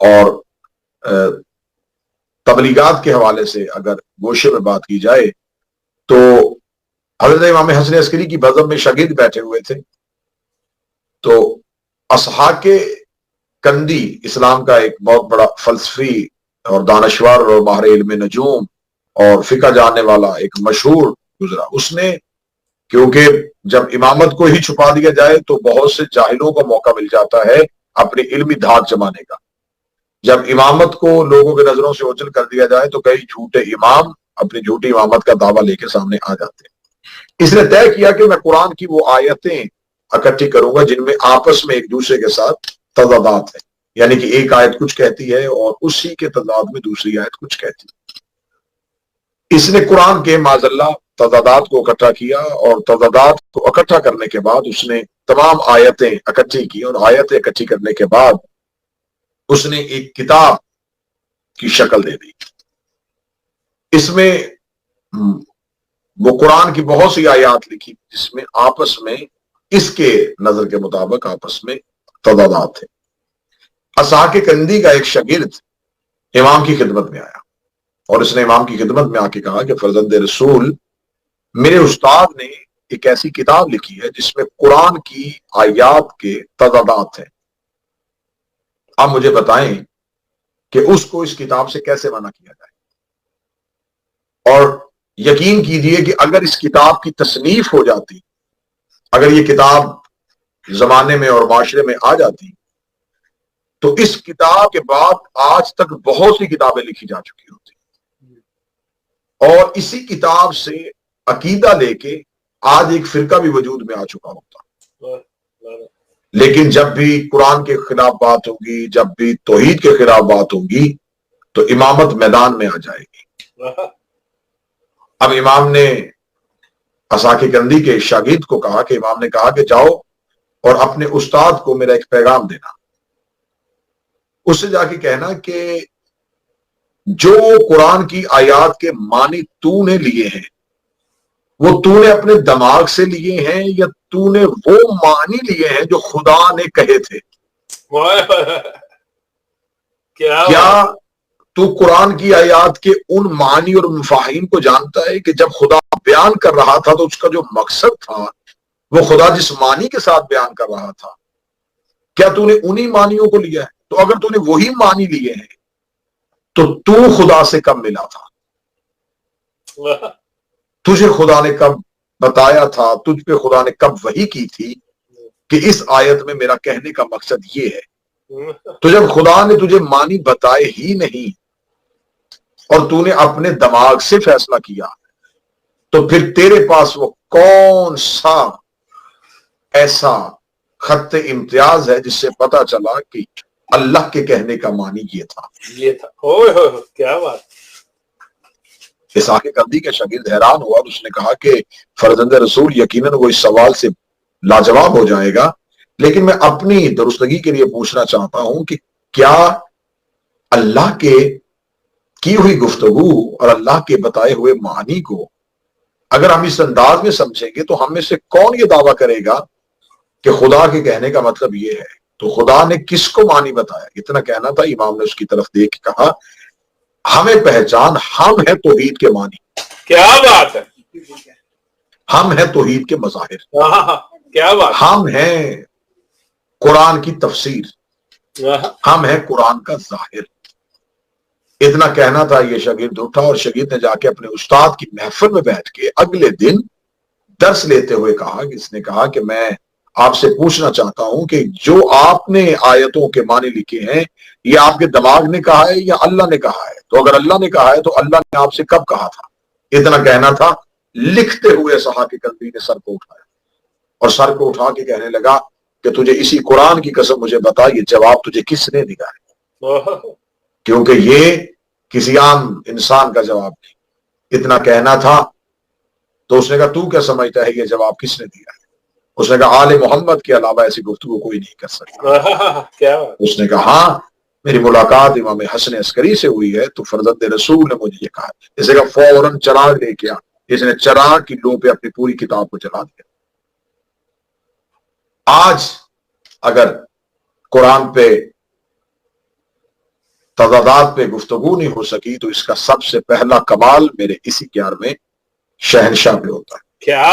اور تبلیغات کے حوالے سے اگر گوشے میں بات کی جائے تو حضرت امام حسن عسکری کی بزم میں شاگرد بیٹھے ہوئے تھے، تو اسحاق کندی اسلام کا ایک بہت بڑا فلسفی اور دانشور اور ماہر علم نجوم اور فقہ جاننے والا ایک مشہور گزرا، اس نے کیونکہ جب امامت کو ہی چھپا دیا جائے تو بہت سے جاہلوں کو موقع مل جاتا ہے اپنی علمی دھاک جمانے کا، جب امامت کو لوگوں کی نظروں سے اوجھل کر دیا جائے تو کئی جھوٹے امام اپنی جھوٹی امامت کا دعویٰ لے کے سامنے آ جاتے ہیں۔ اس نے طے کیا کہ میں قرآن کی وہ آیتیں اکٹھی کروں گا جن میں آپس میں ایک دوسرے کے ساتھ تضادات ہیں، یعنی کہ ایک آیت کچھ کہتی ہے اور اسی کے تضاد میں دوسری آیت کچھ کہتی ہے۔ اس نے قرآن کے معاذ اللہ تضادات کو اکٹھا کیا، اور تضادات کو اکٹھا کرنے کے بعد اس نے تمام آیتیں اکٹھی کی، اور آیتیں اکٹھی کرنے کے بعد اس نے ایک کتاب کی شکل دے دی۔ اس میں وہ قرآن کی بہت سی آیات لکھی جس میں آپس میں اس کے نظر کے مطابق آپس میں تضادات تھے۔ اسحاق کندی کا ایک شاگرد امام کی خدمت میں آیا اور اس نے امام کی خدمت میں آ کے کہا کہ فرزند رسول، میرے استاد نے ایک ایسی کتاب لکھی ہے جس میں قرآن کی آیات کے تضادات ہیں، آپ مجھے بتائیں کہ اس کو اس کتاب سے کیسے منع کیا جائے، اور یقین کیجئے کہ اگر اس کتاب کی تصنیف ہو جاتی، اگر یہ کتاب زمانے میں اور معاشرے میں آ جاتی تو اس کتاب کے بعد آج تک بہت سی کتابیں لکھی جا چکی ہوتی، اور اسی کتاب سے عقیدہ لے کے آج ایک فرقہ بھی وجود میں آ چکا ہوتا۔ لیکن جب بھی قرآن کے خلاف بات ہوگی، جب بھی توحید کے خلاف بات ہوگی تو امامت میدان میں آ جائے گی۔ اب امام نے اسحاق کندی کے شاگرد کو کہا کہ امام نے کہا کہ جاؤ اور اپنے استاد کو میرا ایک پیغام دینا، اس سے جا کے کہنا کہ جو قرآن کی آیات کے معنی تو نے لیے ہیں وہ تو نے اپنے دماغ سے لیے ہیں یا تو نے وہ معنی لیے ہیں جو خدا نے کہے تھے؟ کیا تو قرآن کی آیات کے ان معنی اور مفاہیم کو جانتا ہے کہ جب خدا بیان کر رہا تھا تو اس کا جو مقصد تھا وہ خدا جس معنی کے ساتھ بیان کر رہا تھا کیا تو نے انہی معنیوں کو لیا ہے؟ تو اگر تو نے وہی معنی لیے ہیں تو خدا سے کب ملا تھا؟ تجھے خدا نے کب بتایا تھا؟ تجھ پہ خدا نے کب وحی کی تھی کہ اس آیت میں میرا کہنے کا مقصد یہ ہے؟ تو جب خدا نے تجھے معنی بتائے ہی نہیں اور تو نے اپنے دماغ سے فیصلہ کیا تو پھر تیرے پاس وہ کون سا ایسا خط امتیاز ہے جس سے پتا چلا کہ اللہ کے کہنے کا معنی یہ تھا؟ کیا بات! اسحاق کندی کے شاگرد حیران ہوا اور اس نے کہا کہ فرزند رسول یقیناً وہ اس سوال سے لاجواب ہو جائے گا، لیکن میں اپنی درستگی کے لیے پوچھنا چاہتا ہوں کہ کیا اللہ کے کی ہوئی گفتگو اور اللہ کے بتائے ہوئے معنی کو اگر ہم اس انداز میں سمجھیں گے تو ہم میں سے کون یہ دعویٰ کرے گا کہ خدا کے کہنے کا مطلب یہ ہے؟ تو خدا نے کس کو معنی بتایا؟ اتنا کہنا تھا۔ امام نے اس کی طرف دیکھ کے کہا ہمیں پہچان، ہم ہیں توحید کے معنی۔ کیا بات ہے! ہم ہیں توحید کے مظاہر، کیا بات! ہم ہیں قرآن کی تفسیر، ہم ہیں قرآن کا ظاہر۔ اتنا کہنا تھا، یہ شاگرد اٹھا اور شاگرد نے جا کے اپنے استاد کی محفل میں بیٹھ کے اگلے دن درس لیتے ہوئے کہا کہ اس نے کہا کہ میں آپ سے پوچھنا چاہتا ہوں کہ جو آپ نے آیتوں کے معنی لکھے ہیں یہ آپ کے دماغ نے کہا ہے یا اللہ نے کہا ہے؟ تو اگر اللہ نے کہا ہے تو اللہ نے آپ سے کب کہا تھا؟ اتنا کہنا تھا، لکھتے ہوئے اسحاق کندی نے سر کو اٹھایا اور سر کو اٹھا کے کہنے لگا کہ تجھے اسی قرآن کی قسم مجھے بتا یہ جواب تجھے کس نے دیا ہے، کیونکہ یہ کسی عام انسان کا جواب نہیں۔ اتنا کہنا تھا تو اس نے کہا تو کیا سمجھتا ہے یہ جواب کس نے دیا ہے؟ اس نے کہا آل محمد کے علاوہ ایسی گفتگو کوئی نہیں کر سکتا۔ اس نے کہا ہاں میری ملاقات امام حسن عسکری سے ہوئی ہے تو فرزند رسول نے مجھے یہ کہا۔ اس نے کہا فوراً چراغ لے کے آ۔ اس نے چراغ کی لو پہ اپنی پوری کتاب کو جلا دیا۔ آج اگر قرآن پہ تضادات پہ گفتگو نہیں ہو سکی تو اس کا سب سے پہلا کمال میرے اسی 11ویں شہنشاہ پہ ہوتا ہے. کیا